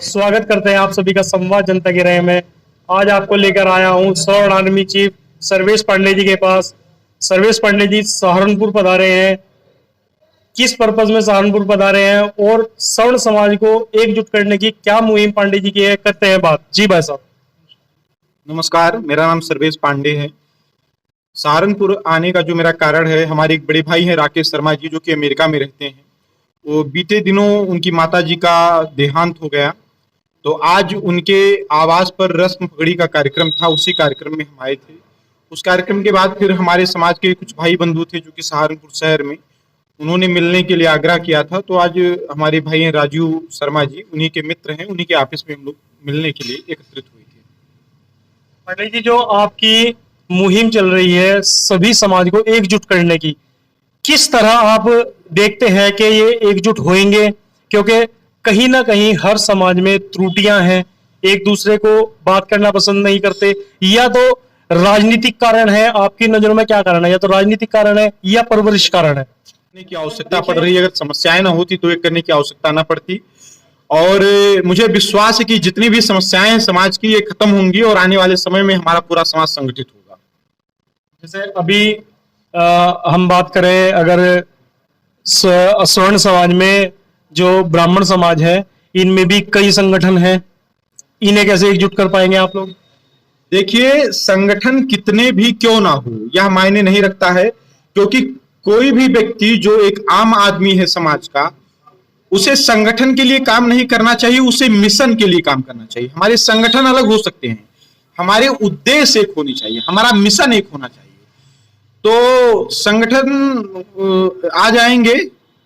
स्वागत करते हैं आप सभी का संवाद जनता की राय में। आज आपको लेकर आया हूं स्वर्ण आर्मी चीफ सर्वेश पांडे जी के पास। सर्वेश पांडे जी सहारनपुर पधारे हैं। किस पर्पज में सहारनपुर पधारे हैं और स्वर्ण समाज को एकजुट करने की क्या मुहिम पांडे जी की है, करते हैं बात। जी भाई साहब। नमस्कार, मेरा नाम सर्वेश पांडे है। सहारनपुर आने का जो मेरा कारण है, हमारे एक बड़े भाई हैं राकेश शर्मा जी, जो कि अमेरिका में रहते हैं। वो बीते दिनों उनकी माता जी का देहांत हो गया, तो आज उनके आवास पर रस्म पगड़ी का कार्यक्रम था। उसी कार्यक्रम में हम आए थे। उस कार्यक्रम के बाद फिर हमारे समाज के कुछ भाई बंधु थे जो कि सहारनपुर शहर में, उन्होंने मिलने के लिए आग्रह किया था। तो आज हमारे भाई हैं राजू शर्मा जी, उन्हीं के मित्र हैं, उन्हीं के ऑफिस में हम लोग मिलने के लिए एकत्रित हुए थे। पांडे जी, जो आपकी मुहिम चल रही है सभी समाज को एकजुट करने की, किस तरह आप देखते हैं कि ये एकजुट होंगे? क्योंकि कहीं ना कहीं हर समाज में त्रुटियां हैं, एक दूसरे को बात करना पसंद नहीं करते। या तो राजनीतिक कारण है, आपकी नजरों में क्या कारण है? या तो राजनीतिक कारण है या परवरिश कारण है? करने की आवश्यकता पड़ रही है। अगर समस्याएं ना होती तो ये करने की आवश्यकता ना पड़ती। और मुझे विश्वास है कि जितनी भी समस्याएं हैं समाज की, ये खत्म होंगी और आने वाले समय में हमारा पूरा समाज संगठित होगा। जैसे अभी हम बात करें, अगर स्वर्ण समाज में जो ब्राह्मण समाज है, इनमें भी कई संगठन हैं, इन्हें कैसे एकजुट कर पाएंगे आप लोग? देखिए, संगठन कितने भी क्यों ना हो, यह मायने नहीं रखता है, क्योंकि कोई भी व्यक्ति जो एक आम आदमी है समाज का, उसे संगठन के लिए काम नहीं करना चाहिए, उसे मिशन के लिए काम करना चाहिए। हमारे संगठन अलग हो सकते हैं, हमारे उद्देश्य एक होनी चाहिए, हमारा मिशन एक होना चाहिए। तो संगठन आ जाएंगे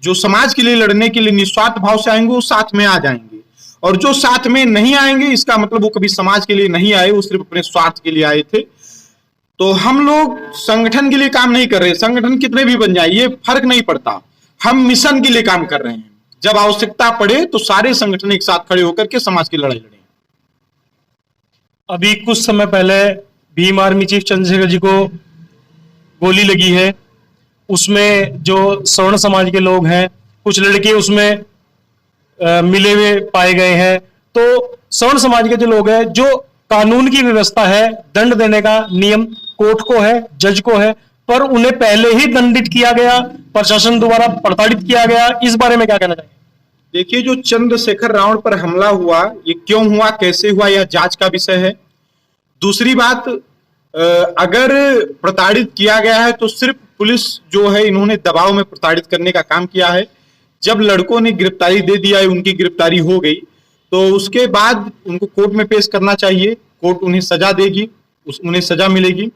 जो समाज के लिए लड़ने के लिए निस्वार्थ भाव से आएंगे, वो साथ में आ जाएंगे। और जो साथ में नहीं आएंगे, इसका मतलब वो कभी समाज के लिए नहीं आए, वो सिर्फ अपने स्वार्थ के लिए आए थे। तो हम लोग संगठन के लिए काम नहीं कर रहे। संगठन कितने भी बन जाए, ये फर्क नहीं पड़ता। हम मिशन के लिए काम कर रहे हैं। जब आवश्यकता पड़े तो सारे संगठन एक साथ खड़े होकर के समाज की लड़ाई लड़ें। अभी कुछ समय पहले भीम आर्मी चीफ चंद्रशेखर जी को गोली लगी है, उसमें जो स्वर्ण समाज के लोग हैं, कुछ लड़के उसमें मिले हुए पाए गए हैं। तो स्वर्ण समाज के जो लोग हैं, जो कानून की व्यवस्था है, दंड देने का नियम कोर्ट को है, जज को है, पर उन्हें पहले ही दंडित किया गया, प्रशासन द्वारा प्रताड़ित किया गया। इस बारे में क्या कहना चाहिए? देखिए, जो चंद्रशेखर रावण पर हमला हुआ, ये क्यों हुआ, कैसे हुआ, यह जांच का विषय है। दूसरी बात, अगर प्रताड़ित किया गया है तो सिर्फ पुलिस जो है, इन्होंने दबाव में प्रताड़ित करने का काम किया है। जब लड़कों ने गिरफ्तारी दे दिया है, उनकी गिरफ्तारी हो गई, तो उसके बाद उनको कोर्ट में पेश करना चाहिए। कोर्ट उन्हें सजा देगी, उन्हें सजा मिलेगी।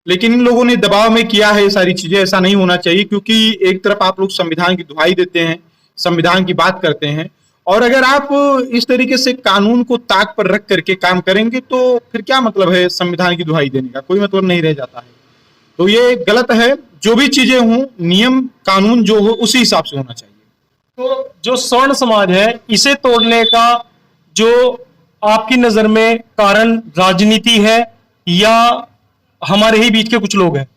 लेकिन इन लोगों ने दबाव में किया है ये सारी चीजें, ऐसा नहीं होना चाहिए। क्योंकि एक तरफ आप लोग संविधान की दुहाई देते हैं, संविधान की बात करते हैं, और अगर आप इस तरीके से कानून को ताक पर रख करके काम करेंगे तो फिर क्या मतलब है संविधान की दुहाई देने का? कोई मतलब नहीं रह जाता है। तो ये गलत है। जो भी चीजें हों, नियम कानून जो हो उसी हिसाब से होना चाहिए। तो जो स्वर्ण समाज है, इसे तोड़ने का जो आपकी नजर में कारण राजनीति है या हमारे ही बीच के कुछ लोग हैं?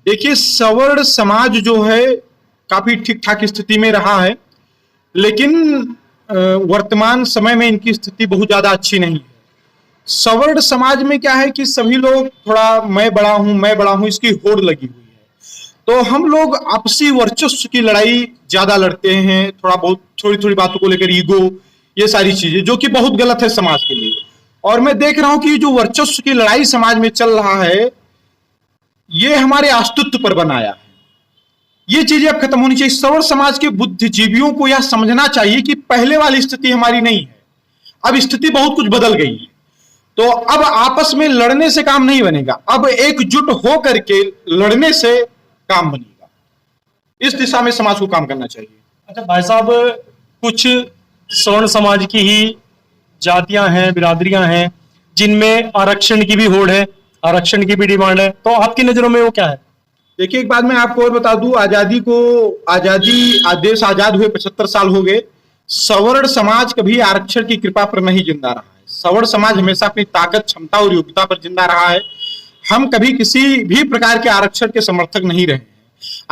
देखिए, सवर्ण समाज जो है काफी ठीक ठाक स्थिति में रहा है, लेकिन वर्तमान समय में इनकी स्थिति बहुत ज्यादा अच्छी नहीं है। सवर्ण समाज में क्या है कि सभी लोग थोड़ा मैं बड़ा हूं, इसकी होड़ लगी हुई है। तो हम लोग आपसी वर्चस्व की लड़ाई ज्यादा लड़ते हैं, थोड़ा बहुत थोड़ी थोड़ी बातों को लेकर ईगो, ये सारी चीजें, जो कि बहुत गलत है समाज के लिए। और मैं देख रहा हूं कि जो वर्चस्व की लड़ाई समाज में चल रहा है, ये हमारे अस्तित्व पर बनाया है। ये चीजें अब खत्म होनी चाहिए। सवर्ण समाज के बुद्धिजीवियों को यह समझना चाहिए कि पहले वाली स्थिति हमारी नहीं है, अब स्थिति बहुत कुछ बदल गई है। तो अब आपस में लड़ने से काम नहीं बनेगा, अब एकजुट हो करके लड़ने से काम बनेगा। इस दिशा में समाज को काम करना चाहिए। अच्छा भाई साहब, कुछ स्वर्ण समाज की ही जातियां हैं, बिरादरियां हैं, जिनमें आरक्षण की भी होड़ है, आरक्षण की भी डिमांड है, तो आपकी नजरों में वो क्या है? देखिए, एक बात मैं आपको और बता दूं, देश आजाद हुए 75 साल हो गए। सवर्ण समाज कभी आरक्षण की कृपा पर नहीं जिंदा रहा है। सवर्ण समाज हमेशा अपनी ताकत, क्षमता और योग्यता पर जिंदा रहा है। हम कभी किसी भी प्रकार के आरक्षण के समर्थक नहीं रहे हैं।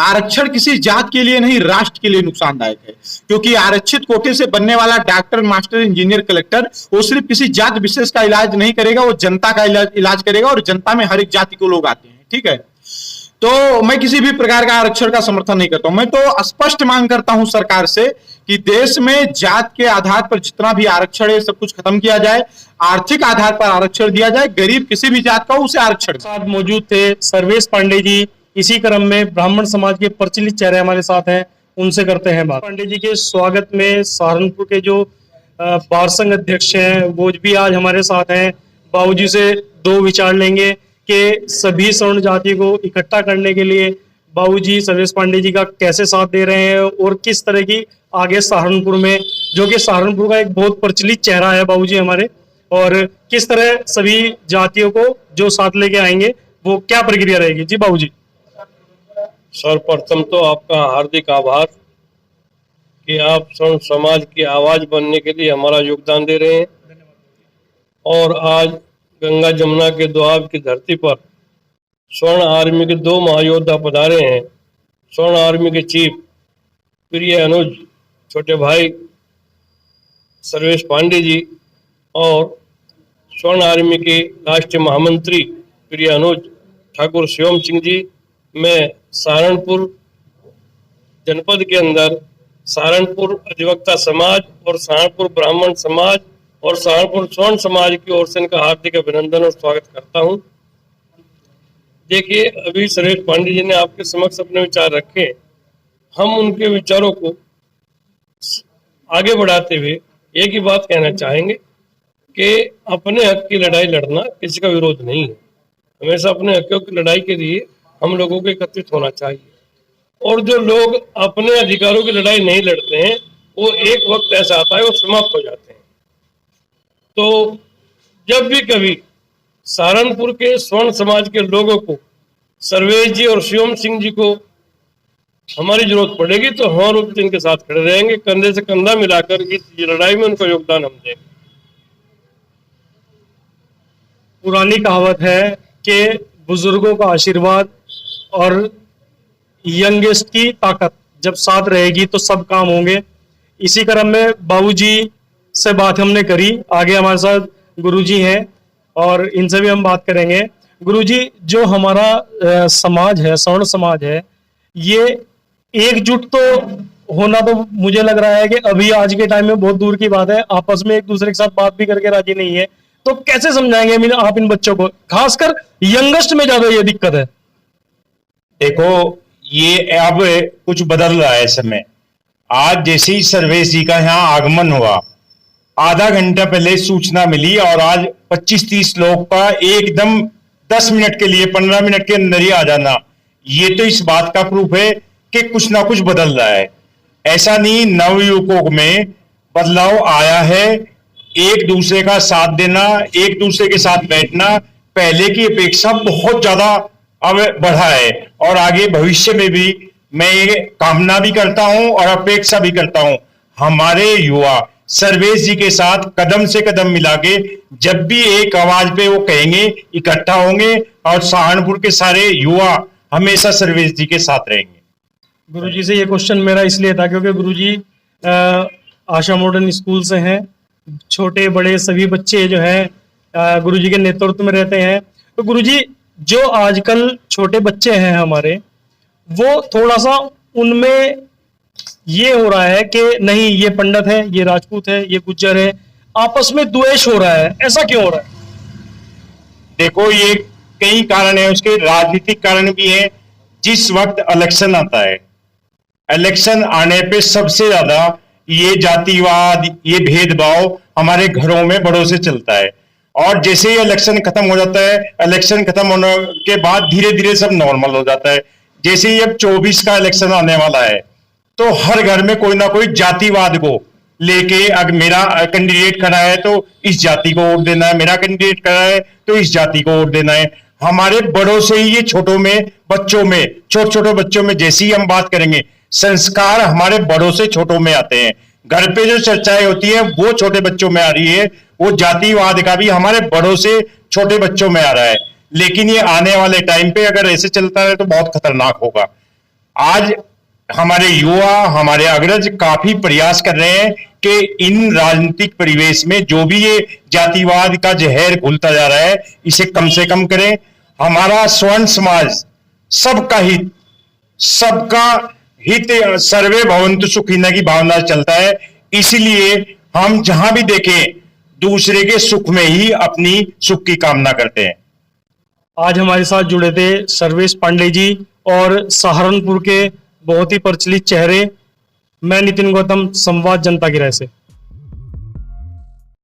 आरक्षण किसी जात के लिए नहीं, राष्ट्र के लिए नुकसानदायक है, क्योंकि आरक्षित कोटे से बनने वाला डॉक्टर, मास्टर, इंजीनियर, कलेक्टर वो सिर्फ किसी जात विशेष का इलाज नहीं करेगा, वो जनता का इलाज करेगा, और जनता में हर एक जाति को लोग आते हैं। ठीक है, तो मैं किसी भी प्रकार का आरक्षण का समर्थन नहीं करता हूं। मैं तो स्पष्ट मांग करता हूं सरकार से कि देश में जात के आधार पर जितना भी आरक्षण है सब कुछ खत्म किया जाए, आर्थिक आधार पर आरक्षण दिया जाए, गरीब किसी भी जात का उसे आरक्षण। साथ मौजूद थे सर्वेश पांडे जी। इसी क्रम में ब्राह्मण समाज के प्रचलित चेहरे हमारे साथ हैं, उनसे करते हैं बात। पांडे जी के स्वागत में सहारनपुर के जो बार संघ अध्यक्ष हैं वो भी आज हमारे साथ हैं। बाबूजी से दो विचार लेंगे कि सभी सवर्ण जाति को इकट्ठा करने के लिए बाबूजी सर्वेश पांडे जी का कैसे साथ दे रहे हैं और किस तरह की आगे सहारनपुर में, जो कि सहारनपुर का एक बहुत प्रचलित चेहरा है बाबूजी हमारे, और किस तरह सभी जातियों को जो साथ लेके आएंगे वो क्या प्रक्रिया रहेगी। जी बाबूजी। सर्वप्रथम तो आपका हार्दिक आभार कि आप स्वर्ण समाज की आवाज बनने के लिए हमारा योगदान दे रहे हैं। और आज गंगा जमुना के दोआब की धरती पर स्वर्ण आर्मी के दो महायोद्धा पधारे हैं। स्वर्ण आर्मी के चीफ प्रिय अनुज छोटे भाई सर्वेश पांडे जी और स्वर्ण आर्मी के राष्ट्रीय महामंत्री प्रिय अनुज ठाकुर शिवम सिंह जी। मैं सहारनपुर जनपद के अंदर सहारनपुर अधिवक्ता समाज और सहारनपुर ब्राह्मण समाज और सहारनपुर स्वर्ण समाज की ओर से इनका हार्दिक अभिनंदन और स्वागत करता हूं। देखिए, अभी सर्वेश पांडे जी ने आपके समक्ष अपने विचार रखे, हम उनके विचारों को आगे बढ़ाते हुए एक ही बात कहना चाहेंगे कि अपने हक की लड़ाई लड़ना किसी का विरोध नहीं है। हमेशा अपने हकों की लड़ाई के लिए हम लोगों को एकत्रित होना चाहिए, और जो लोग अपने अधिकारों की लड़ाई नहीं लड़ते हैं वो एक वक्त ऐसा आता है वो समाप्त हो जाते हैं। तो जब भी कभी सहारनपुर के स्वर्ण समाज के लोगों को सर्वेश जी और शिवम सिंह जी को हमारी जरूरत पड़ेगी तो हम लोग इनके साथ खड़े रहेंगे, कंधे से कंधा मिलाकर इस लड़ाई में उनका योगदान हम देंगे। पुरानी कहावत है कि बुजुर्गों का आशीर्वाद और यंगेस्ट की ताकत जब साथ रहेगी तो सब काम होंगे। इसी क्रम में बाबूजी से बात हमने करी, आगे हमारे साथ गुरुजी हैं और इनसे भी हम बात करेंगे। गुरुजी, जो हमारा समाज है, सवर्ण समाज है, ये एकजुट तो होना तो मुझे लग रहा है कि अभी आज के टाइम में बहुत दूर की बात है, आपस में एक दूसरे के साथ बात भी करके राजी नहीं है। तो कैसे समझाएंगे आप इन बच्चों को, खासकर यंगेस्ट में ज्यादा ये दिक्कत है? देखो, ये अब कुछ बदल रहा है समय। आज जैसे ही सर्वेश जी का यहाँ आगमन हुआ, आधा घंटा पहले सूचना मिली और आज 25-30 लोग का एकदम 10 मिनट के लिए, 15 मिनट के अंदर ही आ जाना, ये तो इस बात का प्रूफ है कि कुछ ना कुछ बदल रहा है। ऐसा नहीं, नवयुवकों में बदलाव आया है। एक दूसरे का साथ देना, एक दूसरे के साथ बैठना पहले की अपेक्षा बहुत ज्यादा अब बढ़ा है, और आगे भविष्य में भी मैं ये कामना भी करता हूं और अपेक्षा भी करता हूं हमारे युवा सर्वेश जी के साथ कदम से कदम मिला के जब भी एक आवाज पे वो कहेंगे इकट्ठा होंगे, और सहारनपुर के सारे युवा हमेशा सर्वेश जी के साथ रहेंगे। गुरुजी से ये क्वेश्चन मेरा इसलिए था क्योंकि गुरुजी आशा मॉडर्न स्कूल से हैं, छोटे बड़े सभी बच्चे जो हैं गुरुजी के नेतृत्व में रहते हैं। तो गुरुजी, जो आजकल छोटे बच्चे हैं हमारे, वो थोड़ा सा उनमें ये हो रहा है कि नहीं ये पंडित है, ये राजपूत है, ये गुज्जर है, आपस में द्वेष हो रहा है। ऐसा क्यों हो रहा है? देखो, ये कई कारण है, उसके राजनीतिक कारण भी है। जिस वक्त इलेक्शन आता है, इलेक्शन आने पे सबसे ज्यादा ये जातिवाद, ये भेदभाव हमारे घरों में बड़ों से चलता है, और जैसे ही इलेक्शन खत्म हो जाता है, इलेक्शन खत्म होने के बाद धीरे धीरे सब नॉर्मल हो जाता है। जैसे ही अब 24 का इलेक्शन आने वाला है तो हर घर में कोई ना कोई जातिवाद को लेके, अगर मेरा कैंडिडेट खड़ा है तो इस जाति को वोट देना है, मेरा कैंडिडेट खड़ा है तो इस जाति को वोट देना है। हमारे बड़ों से ही ये छोटों में, बच्चों में, छोटे छोटे बच्चों में जैसी हम बात करेंगे, संस्कार हमारे बड़ों से छोटों में आते हैं। घर पे जो चर्चाएं होती है वो छोटे बच्चों में आ रही है, वो जातिवाद का भी हमारे बड़ों से छोटे बच्चों में आ रहा है। लेकिन ये आने वाले टाइम पे अगर ऐसे चलता है तो बहुत खतरनाक होगा। आज हमारे युवा, हमारे अग्रज काफी प्रयास कर रहे हैं कि इन राजनीतिक परिवेश में जो भी ये जातिवाद का जहर घुलता जा रहा है, इसे कम से कम करें। हमारा स्वर्ण समाज सबका हित, सर्वे भवन्तु सुखिनः की भावना से चलता है। इसलिए हम जहां भी देखें दूसरे के सुख में ही अपनी सुख की कामना करते हैं। आज हमारे साथ जुड़े थे सर्वेश पांडे जी और सहारनपुर के बहुत ही प्रचलित चेहरे। मैं नितिन गौतम, संवाद जनता की राय से।